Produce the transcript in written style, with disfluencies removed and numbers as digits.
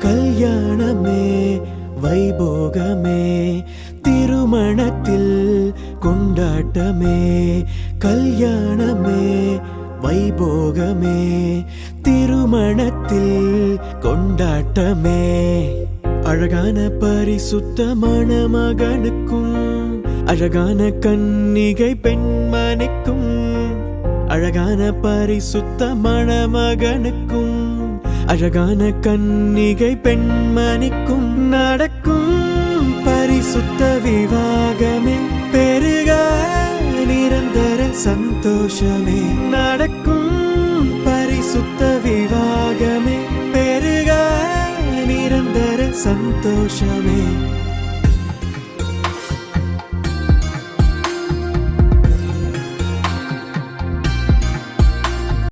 கல்யாணமே வைபோகமே திருமணத்தில் கொண்டாட்டமே கல்யாணமே வைபோகமே திருமணத்தில் கொண்டாட்டமே அழகான பரிசுத்தமான மகனுக்கும் அழகான கன்னிகை பெண்மணிக்கும் அழகான பரிசுத்தமான மகனுக்கும் அழகான கன்னிகை பெண்மணிக்கும் நடக்கும் பரிசுத்த விவாகமே பெருக நிரந்தர சந்தோஷமே நடக்கும் பரிசுத்த விவாகமே பெருக நிரந்தர சந்தோஷமே